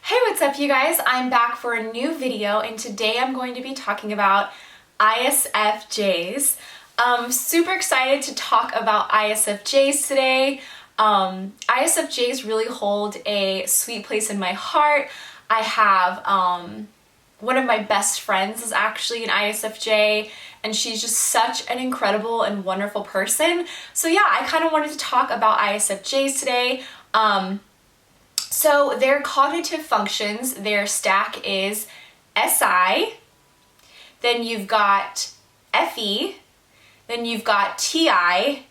Hey, what's up you guys? I'm back for a new video and today I'm going to be talking about ISFJs. Super excited to talk about ISFJs today. ISFJs really hold a sweet place in my heart. I have one of my best friends is actually an ISFJ and she's just such an incredible and wonderful person. So yeah, I kind of wanted to talk about ISFJs today. So their cognitive functions, their stack is SI, then you've got FE, then you've got TI,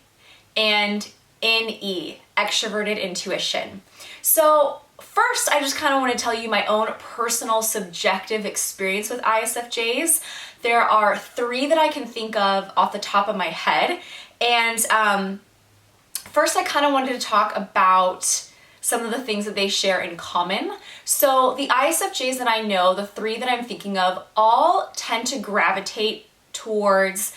and NE, extroverted intuition. So first, I just kind of want to tell you my own personal subjective experience with ISFJs. There are 3 that I can think of off the top of my head. And first, I kind of wanted to talk about some of the things that they share in common. So the ISFJs that I know, the 3 that I'm thinking of, all tend to gravitate towards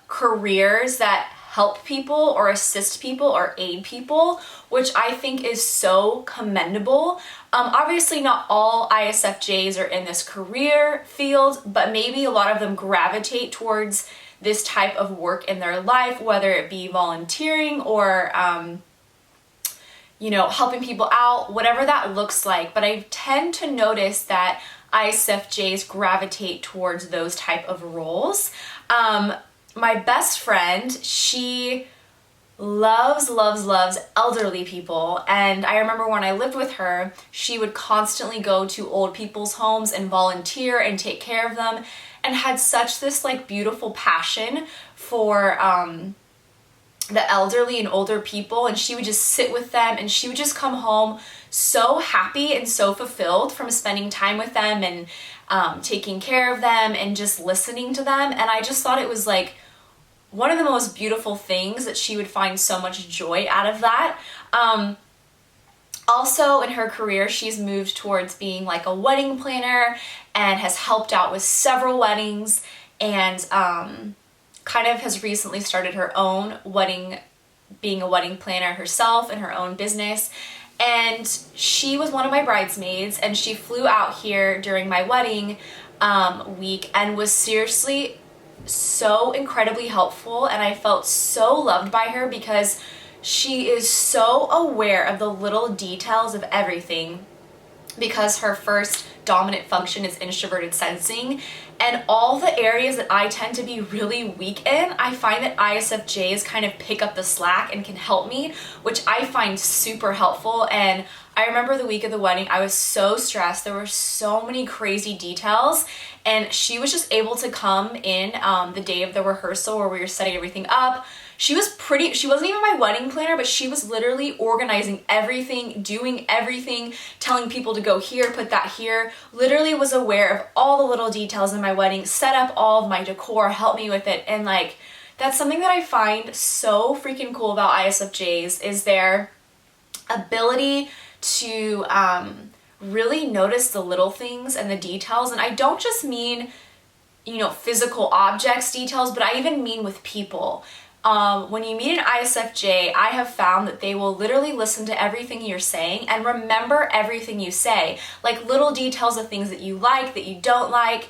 careers that help people or assist people or aid people, which I think is so commendable. Obviously not all ISFJs are in this career field, but maybe a lot of them gravitate towards this type of work in their life, whether it be volunteering or helping people out, whatever that looks like. But I tend to notice that ISFJs gravitate towards those type of roles. My best friend, she loves elderly people. And I remember when I lived with her, she would constantly go to old people's homes and volunteer and take care of them and had such this beautiful passion for the elderly and older people, and she would just sit with them and she would just come home so happy and so fulfilled from spending time with them and taking care of them and just listening to them. And I just thought it was one of the most beautiful things that she would find so much joy out of that. Also in her career, she's moved towards being a wedding planner and has helped out with several weddings and kind of has recently started her own being a wedding planner herself in her own business. And she was one of my bridesmaids and she flew out here during my wedding week and was seriously so incredibly helpful, and I felt so loved by her because she is so aware of the little details of everything, because her first dominant function is introverted sensing, and all the areas that I tend to be really weak in, I find that ISFJs kind of pick up the slack and can help me, which I find super helpful. And I remember the week of the wedding, I was so stressed. There were so many crazy details, and she was just able to come in the day of the rehearsal where we were setting everything up. She wasn't even my wedding planner, but she was literally organizing everything, doing everything, telling people to go here, put that here, literally was aware of all the little details in my wedding, set up all of my decor, helped me with it. And that's something that I find so freaking cool about ISFJs, is their ability to really notice the little things and the details. And I don't just mean, physical objects details, but I even mean with people. When you meet an ISFJ, I have found that they will literally listen to everything you're saying and remember everything you say. Little details of things that you like, that you don't like,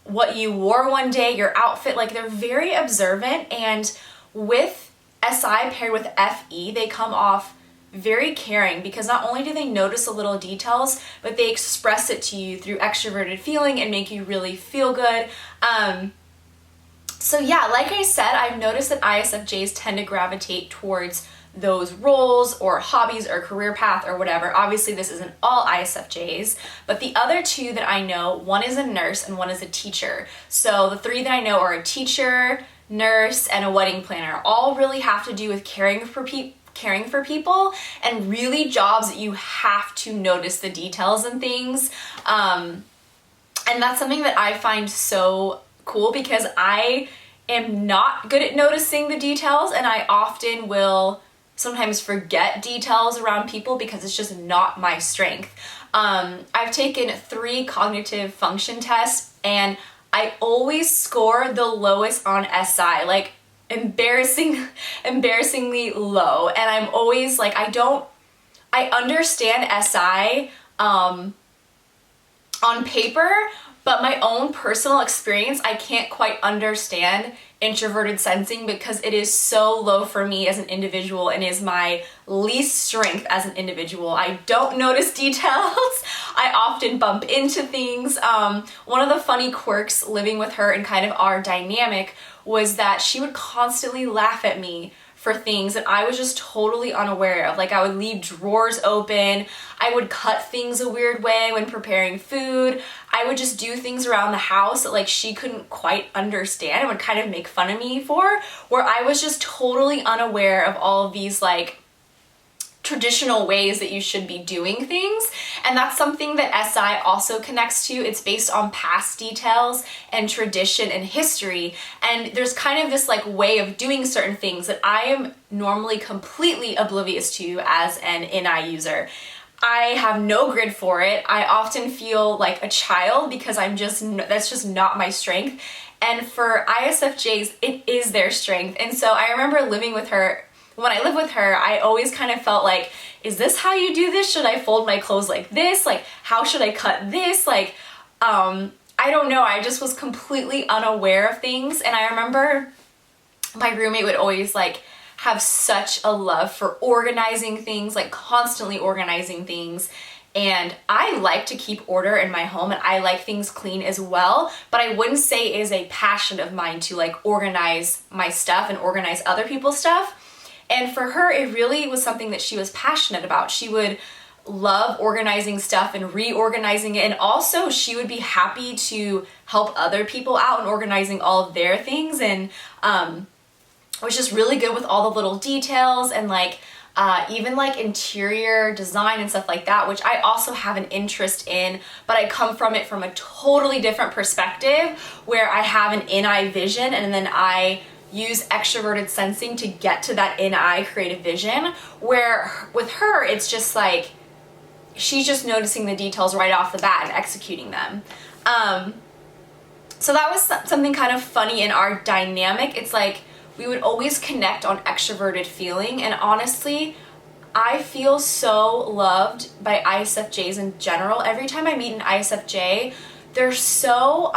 what you wore one day, your outfit. They're very observant, and with SI paired with FE, they come off very caring, because not only do they notice the little details, but they express it to you through extroverted feeling and make you really feel good. So yeah, like I said, I've noticed that ISFJs tend to gravitate towards those roles or hobbies or career path or whatever. Obviously this isn't all ISFJs, but the other 2 that I know, one is a nurse and one is a teacher. So the 3 that I know are a teacher, nurse, and a wedding planner. All really have to do with caring for people, and really jobs that you have to notice the details and things. And that's something that I find so cool, because I am not good at noticing the details, and I often will sometimes forget details around people because it's just not my strength. I've taken 3 cognitive function tests and I always score the lowest on SI, embarrassingly low. And I'm always I understand SI on paper, but my own personal experience, I can't quite understand introverted sensing because it is so low for me as an individual and is my least strength as an individual. I don't notice details. I often bump into things. One of the funny quirks living with her and kind of our dynamic was that she would constantly laugh at me for things that I was just totally unaware of. Like I would leave drawers open, I would cut things a weird way when preparing food, I would just do things around the house that like she couldn't quite understand and would kind of make fun of me for, where I was just totally unaware of all of these like traditional ways that you should be doing things. And that's something that SI also connects to. It's based on past details and tradition and history. And there's kind of this like way of doing certain things that I am normally completely oblivious to as an NI user. I have no grid for it. I often feel like a child because that's just not my strength. And for ISFJs, it is their strength. And so I remember living with her. When I lived with her, I always kind of felt like, is this how you do this? Should I fold my clothes like this? Like, how should I cut this? Like, I don't know. I just was completely unaware of things. And I remember my roommate would always like have such a love for organizing things, like constantly organizing things. And I like to keep order in my home and I like things clean as well, but I wouldn't say it is a passion of mine to like organize my stuff and organize other people's stuff. And for her, it really was something that she was passionate about. She would love organizing stuff and reorganizing it. And also she would be happy to help other people out and organizing all of their things. And was just really good with all the little details and like even like interior design and stuff like that, which I also have an interest in, but I come from it from a totally different perspective where I have an NI vision and then I use extroverted sensing to get to that NI creative vision, where with her, it's just like, she's just noticing the details right off the bat and executing them. So that was something kind of funny in our dynamic. It's like, we would always connect on extroverted feeling, and honestly, I feel so loved by ISFJs in general. Every time I meet an ISFJ, they're so,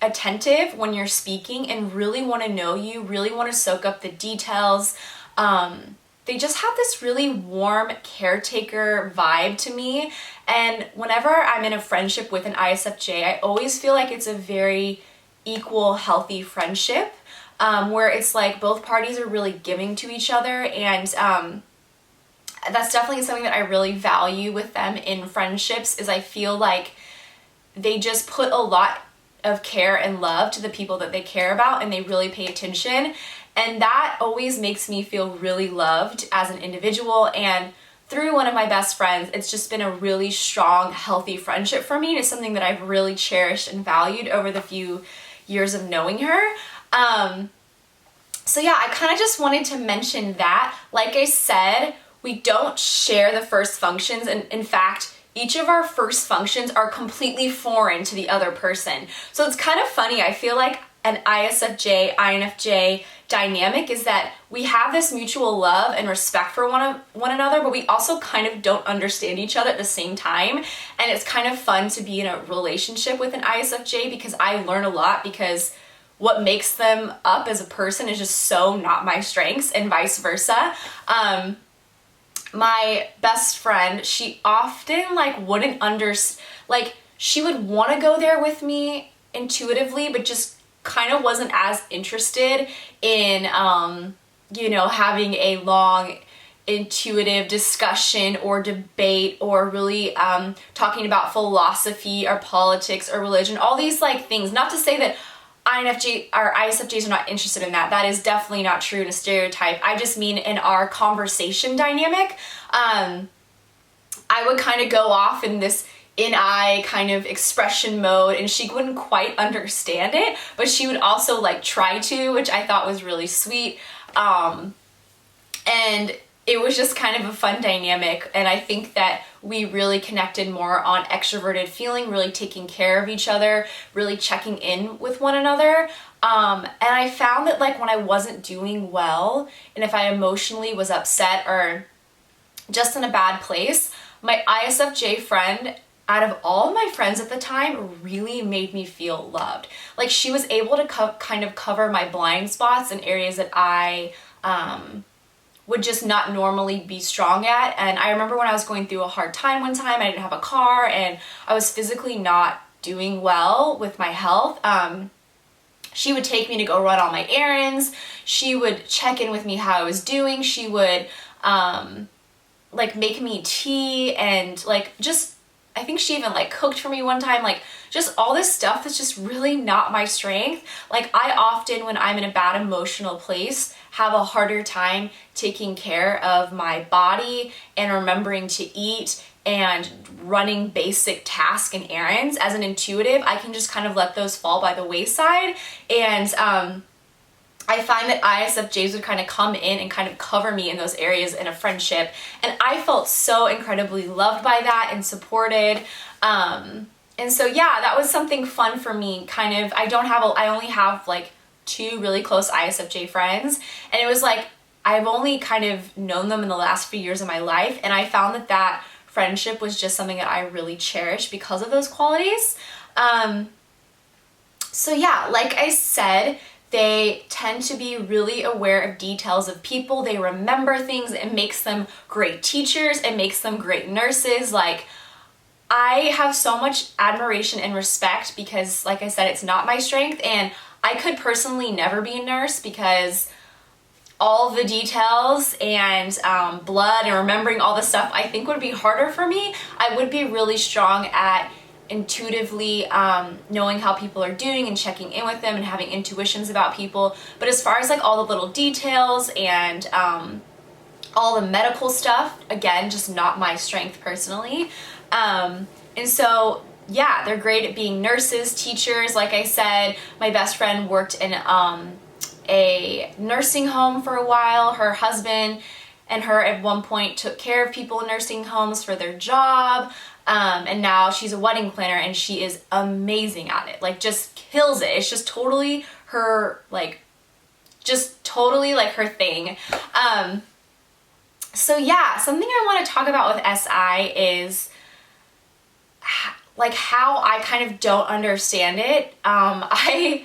attentive when you're speaking and really want to know you, really want to soak up the details. They just have this really warm caretaker vibe to me. And whenever I'm in a friendship with an ISFJ, I always feel like it's a very equal, healthy friendship, where it's like both parties are really giving to each other. And that's definitely something that I really value with them in friendships, is I feel like they just put a lot of care and love to the people that they care about, and they really pay attention, and that always makes me feel really loved as an individual. And through one of my best friends, it's just been a really strong, healthy friendship for me. It's something that I've really cherished and valued over the few years of knowing her. So yeah, I kind of just wanted to mention that. Like I said, we don't share the first functions, and in fact, each of our first functions are completely foreign to the other person. So it's kind of funny. I feel like an ISFJ, INFJ dynamic is that we have this mutual love and respect for one another, but we also kind of don't understand each other at the same time. And it's kind of fun to be in a relationship with an ISFJ because I learn a lot, because what makes them up as a person is just so not my strengths, and vice versa. My best friend, she often like wouldn't like she would want to go there with me intuitively, but just kind of wasn't as interested in, you know, having a long intuitive discussion or debate, or really talking about philosophy or politics or religion, all these like things. Not to say that INFJ or ISFJs are not interested in that. That is definitely not true in a stereotype. I just mean in our conversation dynamic, I would kind of go off in this NI kind of expression mode, and she wouldn't quite understand it, but she would also like try to, which I thought was really sweet. And it was just kind of a fun dynamic, and I think that we really connected more on extroverted feeling, really taking care of each other, really checking in with one another. And I found that like when I wasn't doing well, and if I emotionally was upset or just in a bad place, my ISFJ friend, out of all of my friends at the time, really made me feel loved. Like, she was able to kind of cover my blind spots in areas that I would just not normally be strong at. And I remember when I was going through a hard time one time, I didn't have a car and I was physically not doing well with my health. She would take me to go run all my errands. She would check in with me how I was doing. She would like make me tea and like just, I think she even like cooked for me one time, like just all this stuff that's just really not my strength. Like, I often, when I'm in a bad emotional place, have a harder time taking care of my body and remembering to eat and running basic tasks and errands. As an intuitive, I can just kind of let those fall by the wayside. And I find that ISFJs would kind of come in and kind of cover me in those areas in a friendship. And I felt so incredibly loved by that and supported. And so, yeah, that was something fun for me. Kind of, I only have like 2 really close ISFJ friends. And it was like, I've only kind of known them in the last few years of my life. And I found that that friendship was just something that I really cherished because of those qualities. So yeah, like I said, they tend to be really aware of details of people. They remember things. It makes them great teachers. It makes them great nurses. Like, I have so much admiration and respect because, like I said, it's not my strength. And I could personally never be a nurse because all the details and blood and remembering all the stuff I think would be harder for me. I would be really strong at intuitively knowing how people are doing and checking in with them and having intuitions about people. But as far as like all the little details and all the medical stuff, again, just not my strength personally. And so, yeah, they're great at being nurses, teachers. Like I said, my best friend worked in a nursing home for a while. Her husband and her at one point took care of people in nursing homes for their job. And now she's a wedding planner and she is amazing at it. Like, just kills it. It's just totally her, like, just totally like her thing. So yeah, something I want to talk about with SI is like how I kind of don't understand it. I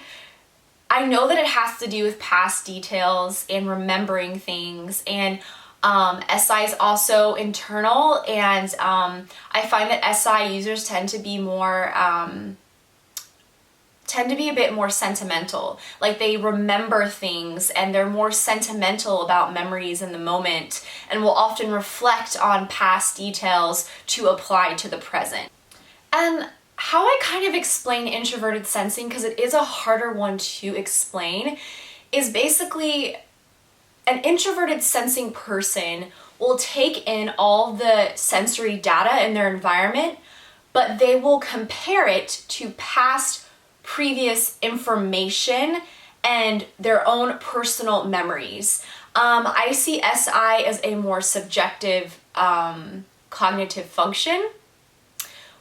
know that it has to do with past details and remembering things, and SI is also internal, and I find that SI users tend to be a bit more sentimental. Like, they remember things and they're more sentimental about memories in the moment and will often reflect on past details to apply to the present. And how I kind of explain introverted sensing, because it is a harder one to explain, is basically an introverted sensing person will take in all the sensory data in their environment, but they will compare it to past previous information and their own personal memories. I see SI as a more subjective cognitive function,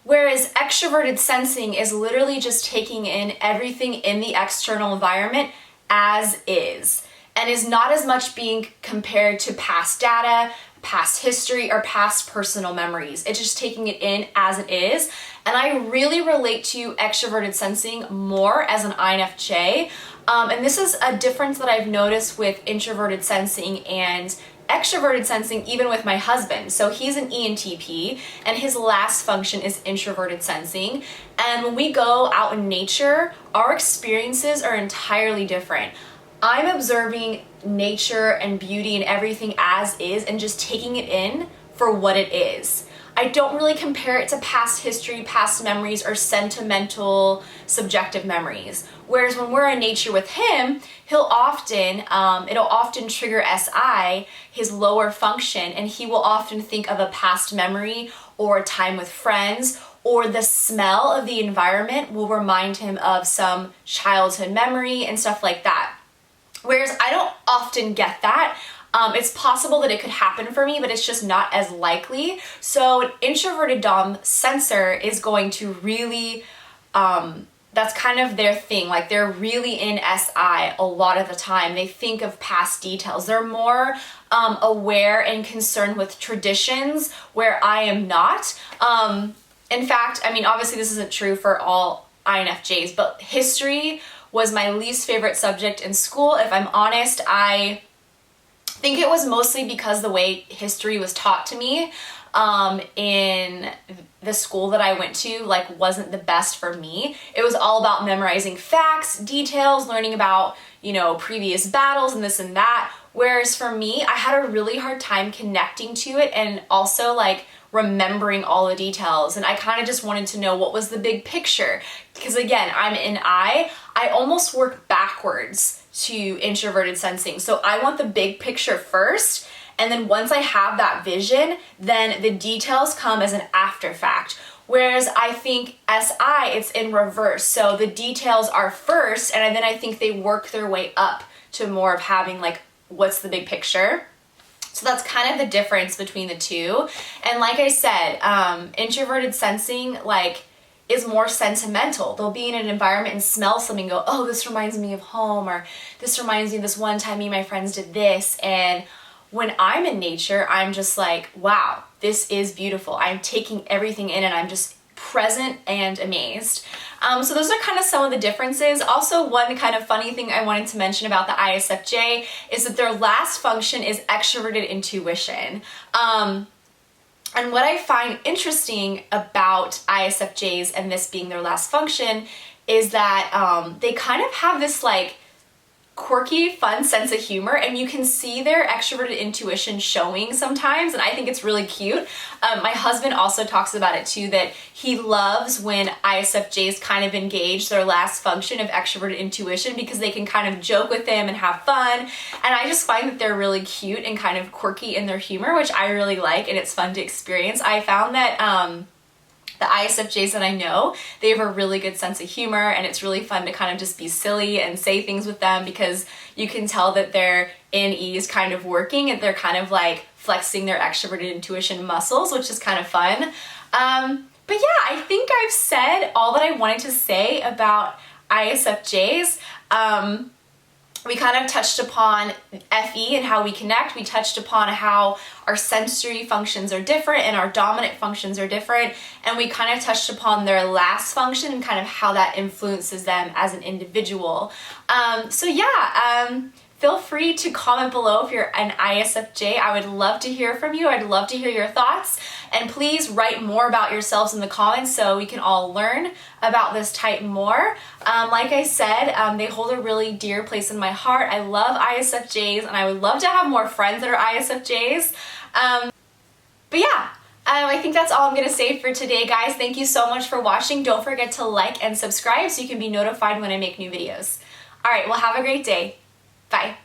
whereas extroverted sensing is literally just taking in everything in the external environment as is, and is not as much being compared to past data, past history, or past personal memories. It's just taking it in as it is. And I really relate to extroverted sensing more as an INFJ. And this is a difference that I've noticed with introverted sensing and extroverted sensing, even with my husband. So he's an ENTP, and his last function is introverted sensing. And when we go out in nature, our experiences are entirely different. I'm observing nature and beauty and everything as is and just taking it in for what it is. I don't really compare it to past history, past memories, or sentimental, subjective memories. Whereas when we're in nature with him, it'll often trigger SI, his lower function, and he will often think of a past memory or a time with friends, or the smell of the environment will remind him of some childhood memory and stuff like that. Whereas I don't often get that. It's possible that it could happen for me, but it's just not as likely. So an introverted Dom sensor is going to really that's kind of their thing. Like they're really in SI a lot of the time. They think of past details. They're more aware and concerned with traditions, where I am not. In fact, I mean, obviously this isn't true for all INFJs, but history was my least favorite subject in school. If I'm honest, I think it was mostly because the way history was taught to me in the school that I went to, like, wasn't the best for me. It was all about memorizing facts, details, learning about, you know, previous battles and this and that. Whereas for me, I had a really hard time connecting to it and also like remembering all the details. And I kind of just wanted to know what was the big picture. Because again, I'm an I almost work backwards to introverted sensing. So I want the big picture first. And then once I have that vision, then the details come as an after fact. Whereas I think SI, it's in reverse. So the details are first, and then I think they work their way up to more of having like, what's the big picture? So that's kind of the difference between the two. And like I said, introverted sensing like is more sentimental. They'll be in an environment and smell something and go, oh, this reminds me of home, or this reminds me of this one time me and my friends did this. And when I'm in nature, I'm just like, wow, this is beautiful. I'm taking everything in and I'm just present and amazed. So those are kind of some of the differences. Also, one kind of funny thing I wanted to mention about the ISFJ is that their last function is extroverted intuition. And what I find interesting about ISFJs and this being their last function is that they kind of have this like quirky, fun sense of humor, and you can see their extroverted intuition showing sometimes, and I think it's really cute. My husband also talks about it too, that he loves when ISFJs kind of engage their last function of extroverted intuition because they can kind of joke with him and have fun, and I just find that they're really cute and kind of quirky in their humor, which I really like, and it's fun to experience. I found that the ISFJs that I know, they have a really good sense of humor, and it's really fun to kind of just be silly and say things with them because you can tell that their NE is kind of working and they're kind of like flexing their extroverted intuition muscles, which is kind of fun. But yeah, I think I've said all that I wanted to say about ISFJs. We kind of touched upon FE and how we connect. We touched upon how our sensory functions are different and our dominant functions are different. And we kind of touched upon their last function and kind of how that influences them as an individual. So yeah, feel free to comment below if you're an ISFJ. I would love to hear from you. I'd love to hear your thoughts. And please write more about yourselves in the comments so we can all learn about this type more. Like I said, they hold a really dear place in my heart. I love ISFJs, and I would love to have more friends that are ISFJs. But yeah, I think that's all I'm going to say for today, guys. Thank you so much for watching. Don't forget to like and subscribe so you can be notified when I make new videos. All right, well, have a great day. Bye.